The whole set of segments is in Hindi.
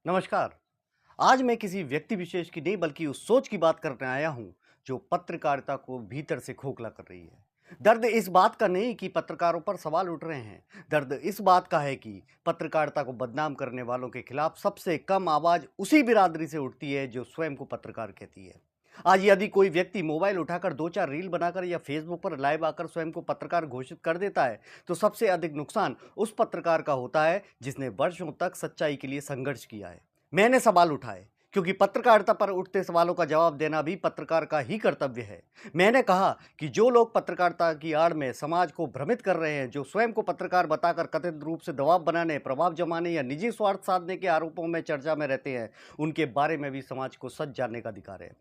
नमस्कार। आज मैं किसी व्यक्ति विशेष की नहीं बल्कि उस सोच की बात करने आया हूं जो पत्रकारिता को भीतर से खोखला कर रही है। दर्द इस बात का नहीं कि पत्रकारों पर सवाल उठ रहे हैं, दर्द इस बात का है कि पत्रकारिता को बदनाम करने वालों के खिलाफ सबसे कम आवाज उसी बिरादरी से उठती है जो स्वयं को पत्रकार कहती है। आज यदि कोई व्यक्ति मोबाइल उठाकर दो चार रील बनाकर या फेसबुक पर लाइव आकर स्वयं को पत्रकार घोषित कर देता है तो सबसे अधिक नुकसान उस पत्रकार का होता है जिसने वर्षों तक सच्चाई के लिए संघर्ष किया है। मैंने सवाल उठाए क्योंकि पत्रकारिता पर उठते सवालों का जवाब देना भी पत्रकार का ही कर्तव्य है। मैंने कहा कि जो लोग पत्रकारिता की आड़ में समाज को भ्रमित कर रहे हैं, जो स्वयं को पत्रकार बताकर कथित रूप से दबाव बनाने, प्रभाव जमाने या निजी स्वार्थ साधने के आरोपों में चर्चा में रहते हैं, उनके बारे में भी समाज को सच जानने का अधिकार है।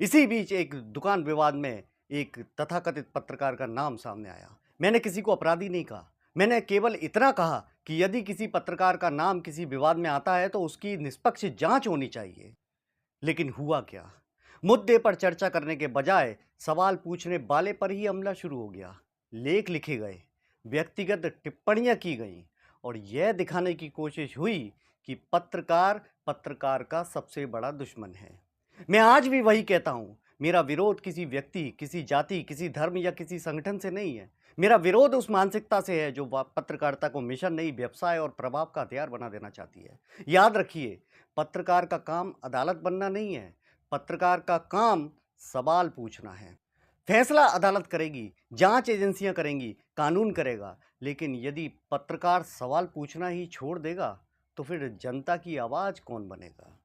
इसी बीच एक दुकान विवाद में एक तथाकथित पत्रकार का नाम सामने आया। मैंने किसी को अपराधी नहीं कहा, मैंने केवल इतना कहा कि यदि किसी पत्रकार का नाम किसी विवाद में आता है तो उसकी निष्पक्ष जांच होनी चाहिए। लेकिन हुआ क्या? मुद्दे पर चर्चा करने के बजाय सवाल पूछने वाले पर ही हमला शुरू हो गया। लेख लिखे गए, व्यक्तिगत टिप्पणियां की गईं और यह दिखाने की कोशिश हुई कि पत्रकार पत्रकार का सबसे बड़ा दुश्मन है। मैं आज भी वही कहता हूं, मेरा विरोध किसी व्यक्ति, किसी जाति, किसी धर्म या किसी संगठन से नहीं है। मेरा विरोध उस मानसिकता से है जो पत्रकारिता को मिशन नहीं, व्यवसाय और प्रभाव का हथियार बना देना चाहती है। याद रखिए, पत्रकार का काम अदालत बनना नहीं है, पत्रकार का काम सवाल पूछना है। फैसला अदालत करेगी, जांच एजेंसियां करेंगी, कानून करेगा, लेकिन यदि पत्रकार सवाल पूछना ही छोड़ देगा तो फिर जनता की आवाज कौन बनेगा?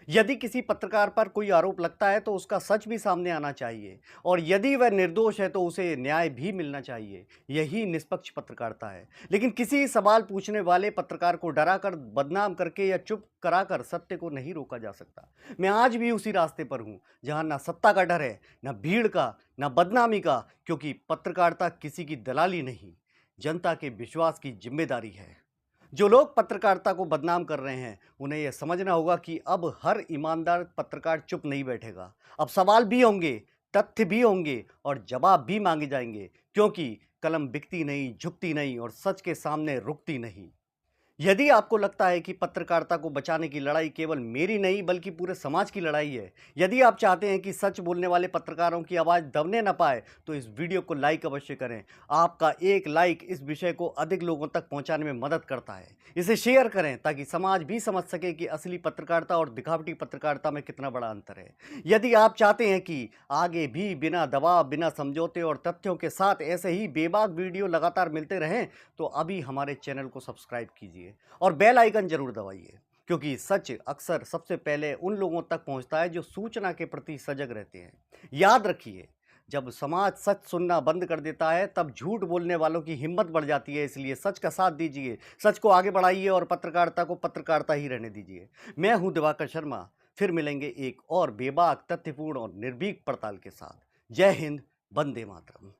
यदि किसी पत्रकार पर कोई आरोप लगता है तो उसका सच भी सामने आना चाहिए और यदि वह निर्दोष है तो उसे न्याय भी मिलना चाहिए। यही निष्पक्ष पत्रकारिता है। लेकिन किसी सवाल पूछने वाले पत्रकार को डराकर, बदनाम करके या चुप कराकर सत्य को नहीं रोका जा सकता। मैं आज भी उसी रास्ते पर हूं जहां ना सत्ता का डर है, ना भीड़ का, ना बदनामी का, क्योंकि पत्रकारिता किसी की दलाली नहीं, जनता के विश्वास की जिम्मेदारी है। जो लोग पत्रकारिता को बदनाम कर रहे हैं उन्हें यह समझना होगा कि अब हर ईमानदार पत्रकार चुप नहीं बैठेगा। अब सवाल भी होंगे, तथ्य भी होंगे और जवाब भी मांगे जाएंगे, क्योंकि कलम बिकती नहीं, झुकती नहीं और सच के सामने रुकती नहीं। यदि आपको लगता है कि पत्रकारिता को बचाने की लड़ाई केवल मेरी नहीं बल्कि पूरे समाज की लड़ाई है, यदि आप चाहते हैं कि सच बोलने वाले पत्रकारों की आवाज़ दबने न पाए, तो इस वीडियो को लाइक अवश्य करें। आपका एक लाइक इस विषय को अधिक लोगों तक पहुंचाने में मदद करता है। इसे शेयर करें ताकि समाज भी समझ सके कि असली पत्रकारिता और दिखावटी पत्रकारिता में कितना बड़ा अंतर है। यदि आप चाहते हैं कि आगे भी बिना दबाव, बिना समझौते और तथ्यों के साथ ऐसे ही बेबाक वीडियो लगातार मिलते रहें, तो अभी हमारे चैनल को सब्सक्राइब कीजिए और बेल आइकन जरूर दबाइए, क्योंकि सच अक्सर सबसे पहले उन लोगों तक पहुंचता है जो सूचना के प्रति सजग रहते हैं। याद रखिए, जब समाज सच सुनना बंद कर देता है तब झूठ बोलने वालों की हिम्मत बढ़ जाती है। इसलिए सच का साथ दीजिए, सच को आगे बढ़ाइए और पत्रकारिता को पत्रकारिता ही रहने दीजिए। मैं हूं दिवाकर शर्मा, फिर मिलेंगे एक और बेबाक, तथ्यपूर्ण और निर्भीक पड़ताल के साथ। जय हिंद, वंदे मातरम।